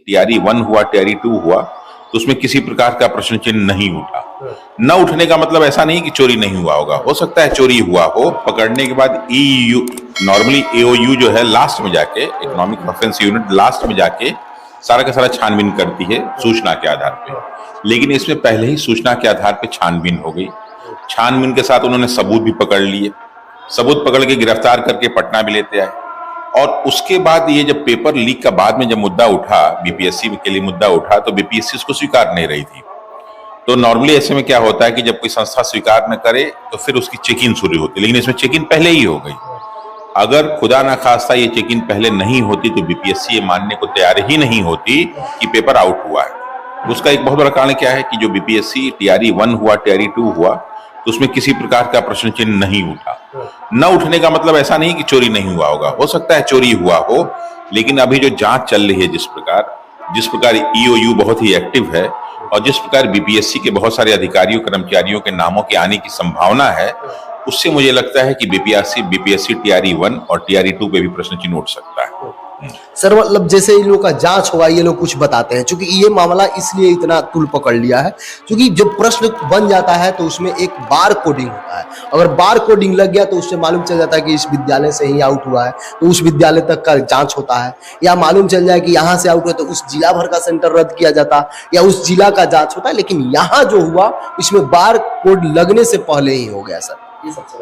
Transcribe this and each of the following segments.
TRE 1 हुआ, TRE 2 हुआ, तो उसमें किसी प्रकार का प्रश्न चिन्ह नहीं उठा। न उठने का मतलब ऐसा नहीं कि चोरी नहीं हुआ होगा, हो सकता है चोरी हुआ हो। पकड़ने के बाद ईयू, नॉर्मली एओयू जो है लास्ट में जाके, इकोनॉमिक ऑफेंस यूनिट लास्ट में जाके सारा का सारा छानबीन करती है सूचना के आधार पे। लेकिन इसमें पहले ही सूचना के आधार पे छानबीन हो गई। छानबीन के साथ उन्होंने सबूत भी पकड़ लिए, सबूत पकड़ के गिरफ्तार करके पटना भी लेते आए। और उसके बाद ये जब पेपर लीक का बाद में जब मुद्दा उठा, बीपीएससी के लिए मुद्दा उठा, तो बीपीएससी उसको स्वीकार नहीं रही थी। तो नॉर्मली ऐसे में क्या होता है कि जब कोई संस्था स्वीकार न करे तो फिर उसकी चेकिंग शुरू होती है, लेकिन इसमें चेकिंग पहले ही हो गई। अगर खुदा ना खास्ता ये चेकिंग पहले नहीं होती तो बीपीएससी ये मानने को तैयार ही नहीं होती कि पेपर आउट हुआ है। उसका एक बहुत बड़ा कारण क्या है कि जो बीपीएससी टीआरई 1 हुआ, टीआरई 2 हुआ, तो उसमें किसी प्रकार का प्रश्न चिन्ह नहीं उठा। न उठने का मतलब ऐसा नहीं कि चोरी नहीं हुआ होगा, हो सकता है चोरी हुआ हो। लेकिन अभी जो जांच चल रही है, जिस प्रकार ईओयू बहुत ही एक्टिव है और जिस प्रकार बीपीएससी के बहुत सारे अधिकारियों कर्मचारियों के नामों के आने की संभावना है, उससे मुझे लगता है कि बीपीएससी टीआरई 1 और टीआरई 2 पे भी प्रश्न चिन्ह उठ सकता है। सर मतलब जैसे इन लोगों का जांच होगा, ये लोग कुछ बताते हैं, क्योंकि ये मामला इसलिए इतना तूल पकड़ लिया है क्योंकि जब प्रश्न बन जाता है तो उसमें एक बार कोडिंग होता है। अगर बार कोडिंग लग गया तो उससे मालूम चल जाता है कि इस विद्यालय से ही आउट हुआ है, तो उस विद्यालय तक का जांच होता है। या मालूम चल जाए कि यहाँ से आउट हुआ तो उस जिला भर का सेंटर रद्द किया जाता या उस जिला का जांच होता है। लेकिन यहाँ जो हुआ इसमें बार कोड लगने से पहले ही हो गया सर।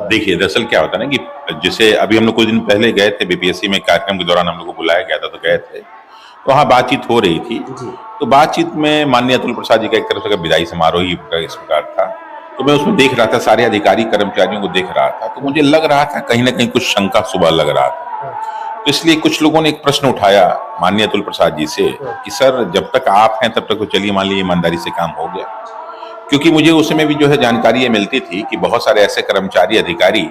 देखिए, दरअसल क्या होता है ना कि जैसे अभी हम लोग कुछ दिन पहले गए थे बीपीएससी में, कार्यक्रम के दौरान हम लोग को बुलाया गया था, तो गए थे, तो वहाँ बातचीत हो रही थी। तो बातचीत में माननीय अतुल प्रसाद जी का एक तरफ से विदाई समारोह ही इस प्रकार था। तो मैं उसमें देख रहा था, सारे अधिकारी कर्मचारियों को देख रहा था, तो मुझे लग रहा था कहीं ना कहीं कुछ शंका सुबह लग रहा था। तो इसलिए कुछ लोगों ने एक प्रश्न उठाया माननीय अतुल प्रसाद जी से कि सर जब तक आप हैं तब तक तो चलिए मान लीजिए ईमानदारी से काम हो गया। क्योंकि मुझे उस समय भी जो है जानकारी ये मिलती थी कि बहुत सारे ऐसे कर्मचारी अधिकारी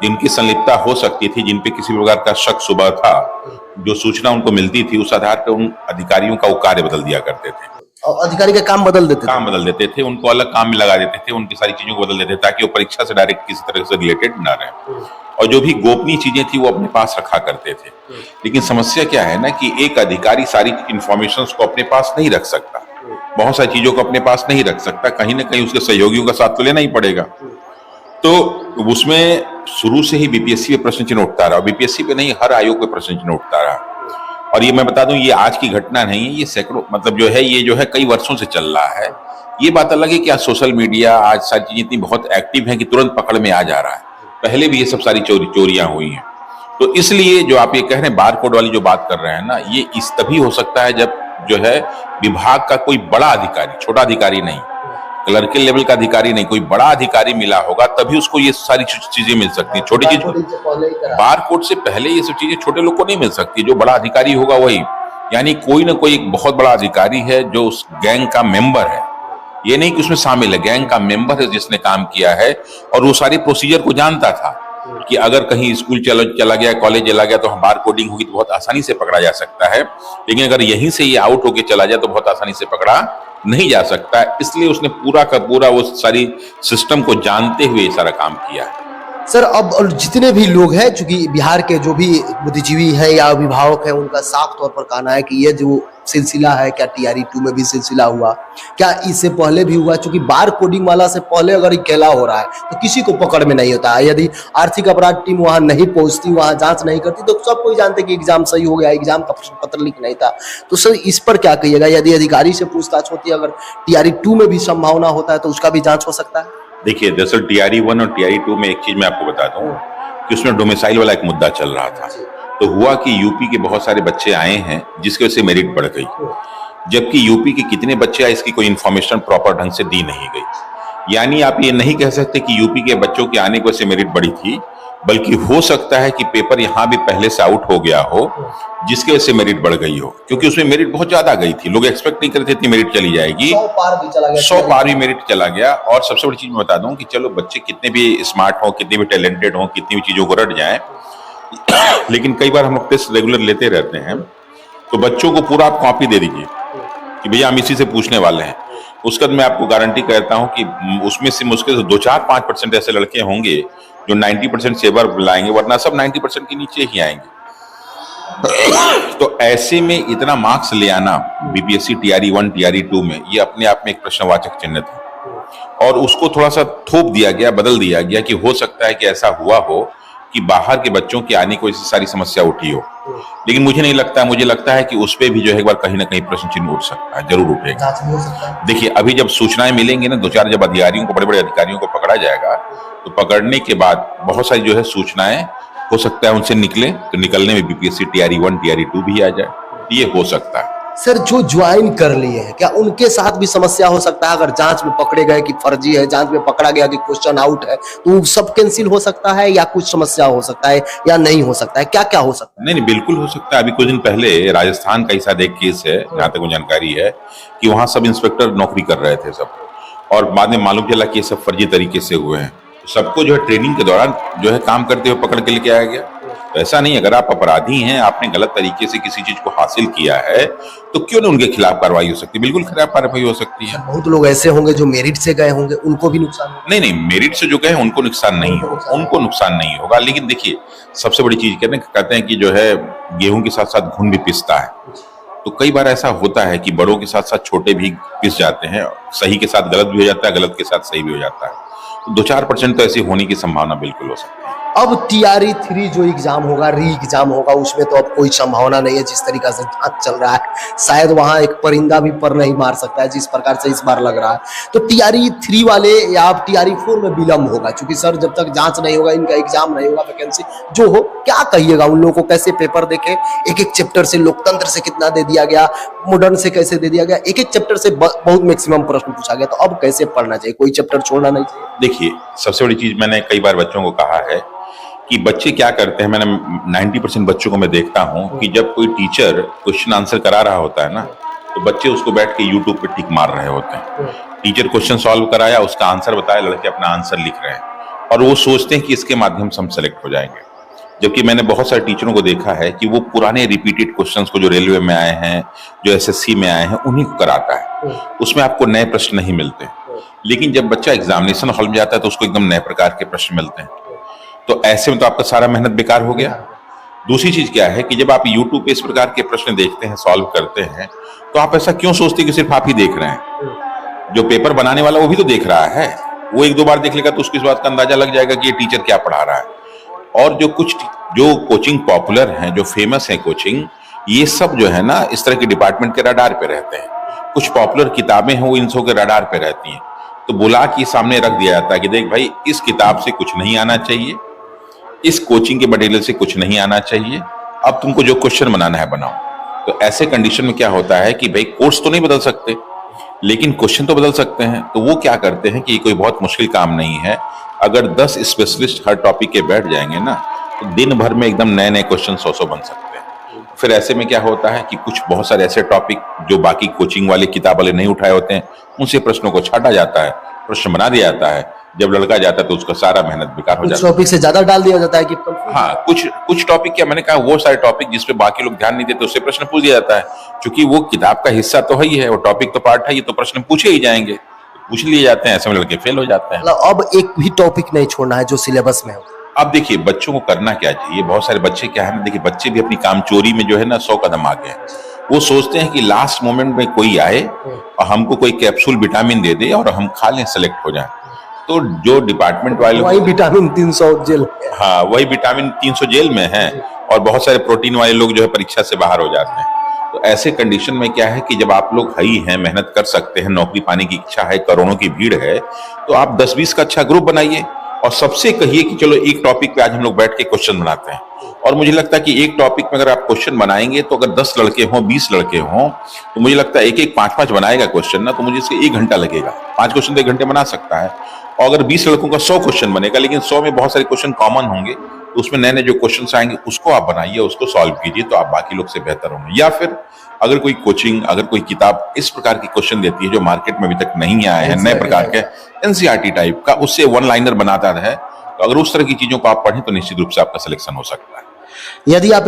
जिनकी संलिप्तता हो सकती थी, जिन पे किसी प्रकार का शक सुबह था, जो सूचना उनको मिलती थी उस आधार पर उन अधिकारियों का वो कार्य बदल दिया करते थे। और अधिकारी का काम बदल देते थे, उनको अलग काम में लगा देते थे, उनकी सारी चीजों को बदल देते थे ताकि वो परीक्षा से डायरेक्ट किसी तरह से रिलेटेड ना रहे। और जो भी गोपनीय चीजें थी वो अपने पास रखा करते थे। लेकिन समस्या क्या है ना कि एक अधिकारी सारी इंफॉर्मेशन को अपने पास नहीं रख सकता, बहुत सारी चीजों को अपने पास नहीं रख सकता, कहीं ना कहीं उसके सहयोगियों का साथ तो लेना ही पड़ेगा। तो उसमें शुरू से ही बीपीएससी पे प्रश्न चिन्ह उठता रहा, बीपीएससी पे नहीं हर आयोग पे प्रश्न चिन्ह उठता रहा। और ये मैं बता दूं, ये आज की घटना नहीं है, ये सैकड़ों मतलब ये जो है कई वर्षों से चल रहा है। ये बात अलग है कि आज सोशल मीडिया, आज सारी चीजें इतनी बहुत एक्टिव है कि तुरंत पकड़ में आ जा रहा है। पहले भी ये सब सारी चोरियां हुई हैं। तो इसलिए जो आप ये कह रहे हैं बार कोड वाली जो बात कर रहे हैं ना, ये इस तभी हो सकता है जब जो है विभाग का कोई बड़ा अधिकारी, छोटा अधिकारी नहीं, क्लर्कल लेवल का अधिकारी नहीं, कोई बड़ा अधिकारी मिला होगा तभी उसको ये सारी चीजें मिल सकती है। छोटी चीज बार कोड से पहले ये सब चीजें छोटे लोग को नहीं मिल सकती, जो बड़ा अधिकारी होगा वही। यानी कोई ना कोई एक बहुत बड़ा अधिकारी है जो उस गैंग का मेंबर है, ये नहीं कि उसमें शामिल है, गैंग का मेंबर है जिसने काम किया है और वो सारी प्रोसीजर को जानता था कि अगर कहीं स्कूल चला गया, कॉलेज चला गया तो बार कोडिंग होगी तो बहुत आसानी से पकड़ा जा सकता है। लेकिन अगर यहीं से ये आउट होके चला जाए तो बहुत आसानी से पकड़ा नहीं जा सकता। इसलिए उसने पूरा का पूरा वो सारी सिस्टम को जानते हुए ये सारा काम किया है। सर अब जितने भी लोग हैं, चूंकि बिहार के जो भी बुद्धिजीवी हैं या अभिभावक हैं, उनका साफ तौर पर कहना है कि ये जो सिलसिला है, क्या टीआरई 2 में भी सिलसिला हुआ, क्या इससे पहले भी हुआ? चूंकि बार कोडिंग वाला से पहले अगर अकेला हो रहा है तो किसी को पकड़ में नहीं होता है। यदि आर्थिक अपराध टीम वहां नहीं पहुंचती, वहां जांच नहीं करती तो सब कोई जानते कि एग्जाम सही हो गया, एग्जाम का प्रश्न पत्र लीक नहीं था। तो सर इस पर क्या कहिएगा? यदि अधिकारी से पूछताछ होती है, अगर टीआरई 2 में भी संभावना होता है तो उसका भी जांच हो सकता है? देखिए, दरअसल टीआरई 1 और टीआरई 2 में एक चीज मैं आपको बता दूं कि उसमें डोमिसाइल वाला एक मुद्दा चल रहा था। तो हुआ कि यूपी के बहुत सारे बच्चे आए हैं जिसकी वजह से मेरिट बढ़ गई, जबकि यूपी के कितने बच्चे आए इसकी कोई इंफॉर्मेशन प्रॉपर ढंग से दी नहीं गई। यानी आप ये नहीं कह सकते कि यूपी के बच्चों के आने की वजह से मेरिट बढ़ी थी, बल्कि हो सकता है कि पेपर यहाँ भी पहले से आउट हो गया हो जिसकी वजह से मेरिट बढ़ गई हो, क्योंकि उसमें मेरिट बहुत ज्यादा गई थी। लोग एक्सपेक्ट नहीं करते इतनी मेरिट चली जाएगी, 100 पार भी मेरिट चला गया। और सबसे बड़ी चीज मैं बता दूं कि चलो बच्चे कितने भी स्मार्ट हो, कितने भी टैलेंटेड हो, कितनी भी चीजों को रट जाए, लेकिन कई बार हम लोग टेस्ट रेगुलर लेते रहते हैं तो बच्चों को पूरा आप कॉपी दे दीजिए कि भैया हम इसी से पूछने वाले हैं। उसका मैं आपको गारंटी कहता हूं कि उसमें से मुश्किल से 2-4-5% ऐसे लड़के होंगे जो 90% सेवर लाएंगे, वरना सब 90% के नीचे ही आएंगे। तो ऐसे में इतना मार्क्स ले आना बीपीएससी टीआरई 1 टीआरई 2 में, ये अपने आप में एक प्रश्नवाचक चिन्ह था। और उसको थोड़ा सा थोप दिया गया, बदल दिया गया कि हो सकता है कि ऐसा हुआ हो कि बाहर के बच्चों के आने को ऐसी सारी समस्या उठी हो। लेकिन मुझे नहीं लगता, मुझे लगता है कि उस पे भी जो है एक बार कहीं ना कहीं प्रश्न चिन्ह उठ सकता है, जरूर उठेगा। जांच भी हो सकता है। देखिए, अभी जब सूचनाएं मिलेंगी ना, 2-4 जब अधिकारियों को, बड़े बड़े अधिकारियों को पकड़ा जाएगा, तो पकड़ने के बाद बहुत सारी जो है सूचनाएं हो सकता है उनसे निकले, तो निकलने में बीपीएससी टीआरई 1 टीआरई 2 भी आ जाए, ये हो सकता है। सर, जो ज्वाइन कर लिए हैं, क्या उनके साथ भी समस्या हो सकता है? अगर जांच में पकड़े गए कि फर्जी है, जांच में पकड़ा गया कि क्वेश्चन आउट है, तो सब कैंसिल हो सकता है या कुछ समस्या हो सकता है या नहीं हो सकता है? क्या क्या हो सकता है? नहीं, बिल्कुल हो सकता है। अभी कुछ दिन पहले राजस्थान का ही शायद एक केस है, जहां तक मुझे जानकारी है, कि वहां सब इंस्पेक्टर नौकरी कर रहे थे सब, और बाद में मालूम चला कि ये सब फर्जी तरीके से हुए हैं। सबको जो है ट्रेनिंग के दौरान जो है काम करते हुए पकड़ के लेके आया गया। तो ऐसा नहीं, अगर आप अपराधी हैं, आपने गलत तरीके से किसी चीज को हासिल किया है, तो क्यों ना उनके खिलाफ कार्रवाई हो सकती है, बिल्कुल खिलाफ कार्रवाई हो सकती है। बहुत लोग ऐसे होंगे जो मेरिट से गए होंगे, उनको भी नुकसान होगा। नहीं, मेरिट से जो गए उनको नुकसान नहीं होगा, उनको नुकसान नहीं होगा। लेकिन देखिए, सबसे बड़ी चीज कहते हैं कि जो है गेहूं के साथ साथ घुन भी पिसता है। तो कई बार ऐसा होता है कि बड़ों के साथ साथ छोटे भी पिस जाते हैं, सही के साथ गलत भी हो जाता है, गलत के साथ सही भी हो जाता है। तो 2-4% तो ऐसी होने की संभावना बिल्कुल हो सकती है। अब टीआरई 3 जो एग्जाम होगा, री एग्जाम होगा, उसमें तो अब कोई संभावना नहीं है। जिस तरीका से जांच चल रहा है, शायद वहां एक परिंदा भी पर नहीं मार सकता है, जिस प्रकार से इस बार लग रहा है। तो टीआरई 3 वाले या अब टीआरई 4 में विलंब होगा, क्योंकि सर जब तक जांच नहीं होगा, इनका एग्जाम नहीं होगा, वैकेंसी जो हो, क्या कहिएगा उन लोगों को? कैसे पेपर देखे? एक एक चैप्टर से लोकतंत्र से कितना दे दिया गया, मॉडर्न से कैसे दे दिया गया, एक एक चैप्टर से बहुत मैक्सिमम प्रश्न पूछा गया। तो अब कैसे पढ़ना चाहिए? कोई चैप्टर छोड़ना नहीं चाहिए? देखिए, सबसे बड़ी चीज मैंने कई बार बच्चों को कहा है कि बच्चे क्या करते हैं, मैंने 90% बच्चों को मैं देखता हूं कि जब कोई टीचर क्वेश्चन आंसर करा रहा होता है ना, तो बच्चे उसको बैठ के यूट्यूब पे टिक मार रहे होते हैं। टीचर क्वेश्चन सॉल्व कराया, उसका आंसर बताया, लड़के अपना आंसर लिख रहे हैं, और वो सोचते हैं कि इसके माध्यम से हम सेलेक्ट हो जाएंगे। जबकि मैंने बहुत सारे टीचरों को देखा है कि वो पुराने रिपीटेड क्वेश्चंस को, जो रेलवे में आए हैं, जो एसएससी में आए हैं, उन्हीं को कराता है। उसमें आपको नए प्रश्न नहीं मिलते। लेकिन जब बच्चा एग्जामिनेशन हॉल में जाता है, तो उसको एकदम नए प्रकार के प्रश्न मिलते हैं। तो ऐसे में तो आपका सारा मेहनत बेकार हो गया। दूसरी चीज क्या है कि जब आप YouTube पे इस प्रकार के प्रश्न देखते हैं, सॉल्व करते हैं, तो आप ऐसा क्यों सोचते हैं कि सिर्फ आप ही देख रहे हैं? जो पेपर बनाने वाला वो भी तो देख रहा है। वो 1-2 बार देख लेगा तो उसको इस बात का अंदाजा लग जाएगा कि ये टीचर क्या पढ़ा रहा है। और जो कोचिंग पॉपुलर हैं, जो फेमस है कोचिंग, ये सब जो है ना, इस तरह के डिपार्टमेंट के रडार पे रहते हैं। कुछ पॉपुलर किताबें हैं, वो इन सब के रडार पे रहती हैं। तो बुला के सामने रख दिया जाता है कि देख भाई, इस किताब से कुछ नहीं आना चाहिए, इस कोचिंग के मटेरियल से कुछ नहीं आना चाहिए, अब तुमको जो क्वेश्चन बनाना है बनाओ। तो ऐसे कंडीशन में क्या होता है कि भाई कोर्स तो नहीं बदल सकते, लेकिन क्वेश्चन तो बदल सकते हैं। तो वो क्या करते हैं कि ये कोई बहुत मुश्किल काम नहीं है। अगर 10 स्पेशलिस्ट हर टॉपिक के बैठ जाएंगे ना, तो दिन भर में एकदम नए नए क्वेश्चन 100 बन सकते हैं। फिर ऐसे में क्या होता है कि कुछ बहुत सारे ऐसे टॉपिक जो बाकी कोचिंग वाले, किताब वाले नहीं उठाए होते हैं, उनसे प्रश्नों को छाटा जाता है, प्रश्न बना दिया जाता है। जब लड़का जाता है तो उसका सारा मेहनत बेकार हो जाता है। टॉपिक से ज्यादा डाल दिया जाता है कि हाँ, कुछ टॉपिक क्या, मैंने कहा वो सारे टॉपिक जिसपे बाकी लोग ध्यान नहीं देते, उससे प्रश्न पूछ दिया जाता है। क्योंकि वो किताब का हिस्सा तो है ही है, वो टॉपिक तो पार्ट है, ये तो प्रश्न पूछे ही जाएंगे, पूछ लिए जाते हैं। ऐसे में लड़के फेल हो जाते हैं। मतलब अब एक भी टॉपिक नहीं छोड़ना है जो सिलेबस में हो। अब देखिए, बच्चों को करना क्या चाहिए, बहुत सारे बच्चे क्या है ना, देखिए बच्चे भी अपनी काम चोरी में जो है ना 100 कदम आगे हैं। वो सोचते हैं कि लास्ट मोमेंट में कोई आए और हमको कोई कैप्सूल विटामिन दे दे और हम खा लें, सेलेक्ट हो जाए। तो जो डिपार्टमेंट वाले, वही विटामिन 300 जेल, हाँ वही विटामिन 300 जेल में है, और बहुत सारे प्रोटीन वाले लोग जो है परीक्षा से बाहर हो जाते हैं। तो ऐसे कंडीशन में क्या है कि जब आप लोग हई हैं, मेहनत कर सकते हैं, नौकरी पाने की इच्छा है, करोड़ों की भीड़ है, तो आप 10-20 का अच्छा ग्रुप बनाइए और सबसे कहिए कि चलो एक टॉपिक पे आज हम लोग बैठ के क्वेश्चन बनाते हैं। और मुझे लगता है कि एक टॉपिक में अगर आप क्वेश्चन बनाएंगे, तो अगर 10 लड़के हों, 20 लड़के हों, तो मुझे लगता है एक 5-5 बनाएगा क्वेश्चन ना, तो मुझे इससे 1 घंटा लगेगा। 5 क्वेश्चन तो 1 घंटे बना सकता है। और अगर 20 लड़कों का 100 क्वेश्चन बनेगा, लेकिन 100 में बहुत सारे क्वेश्चन कॉमन होंगे, तो उसमें नए नए जो क्वेश्चन आएंगे उसको आप बनाइए, उसको सॉल्व कीजिए, तो आप बाकी लोग से बेहतर होंगे। या फिर अगर कोई कोचिंग, अगर कोई किताब इस प्रकार की क्वेश्चन देती है जो मार्केट में अभी तक नहीं आए हैं, नए प्रकार के एनसीईआरटी टाइप का, उससे 1 लाइनर बनाता है, तो अगर उस तरह की चीजों को आप पढ़ें तो निश्चित रूप से आपका सिलेक्शन हो सकता है। यदि आप